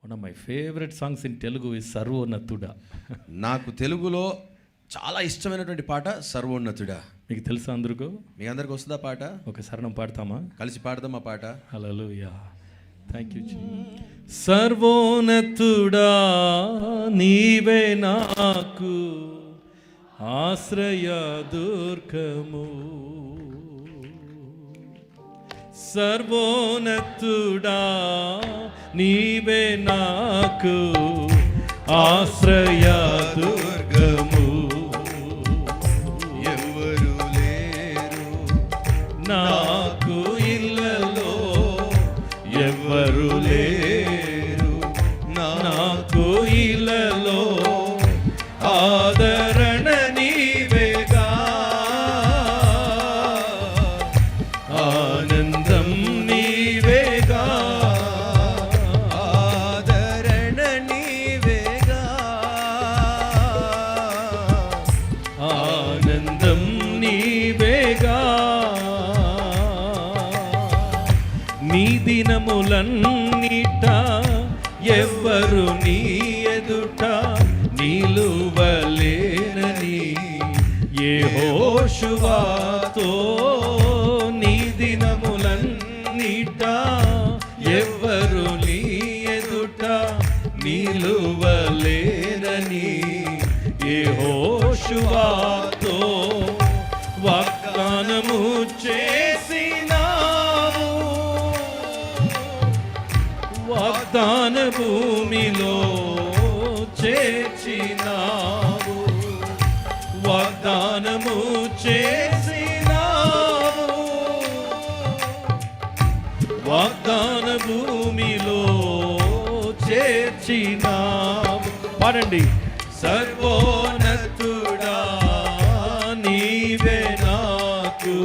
One of my favourite songs in Telugu is Sarvonnathuda. నాకు తెలుగులో చాలా ఇష్టమైనటువంటి పాట సర్వోన్నతుడా. మీకు తెలుసా అందరికీ? మీ అందరికి వస్తుందా పాట? ఒక శరణం పాడతామా? కలిసి పాడదాం ఆ పాట. హల్లెలూయా, థ్యాంక్ యూ. సర్వోన్నతుడా నీవే నాకు ఆశ్రయ దుర్గము, సర్వోన్నతుడా నీవే నాకు ఆశ్రయ దుర్గము, ఎవరు లేరు నాకు ఇల్లలో ఎవరు లేరు, నాకు ఇల్లలో ఆదరణ నీవేగా, ఆనందం నీవేగా, ఆదరణ నీవేగా, ఆనందం నీవేగా. నీ దినములన్నిట ఎవ్వరు నీ ఎదుట నిలువలేనని యెహోషువతో, నీ దినములన్నిట ఎవ్వరు నీ ఎదుట నిలువలేనని యెహోషువతో వాగ్దానము చేసినావు, వాగ్దాన భూమిలో చేర్చినావు, వాగ్దానము చేసినావు, వాగ్దాన భూమిలో చేర్చినావు. పాడండి. సర్వోన్నతుడా నీవే నాకు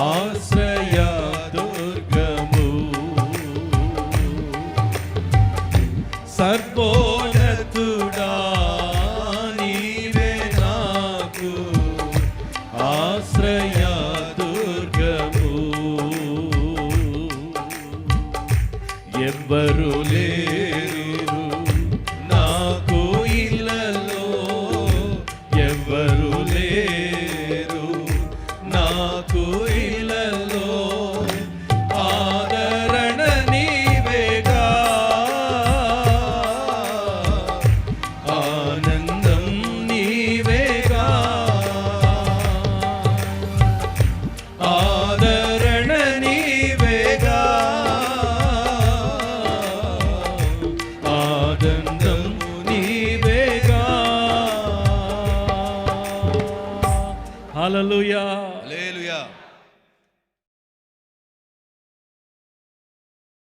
ఆశ్రయ దుర్గము, సర్వోన్నతుడా నీవే నాకు ఆశ్రయ దుర్గము, ఎవ్వరు లేరు నాకు ఇల్లలో, ఎవ్వరు లేరు నాకు ఇల్లలో ఆదరణ నీవేగా, ఆనందం నీవేగా, ఆదరణ నీవేగా, ఆనందం నీవేగా. హల్లెలూయా, హల్లెలూయా.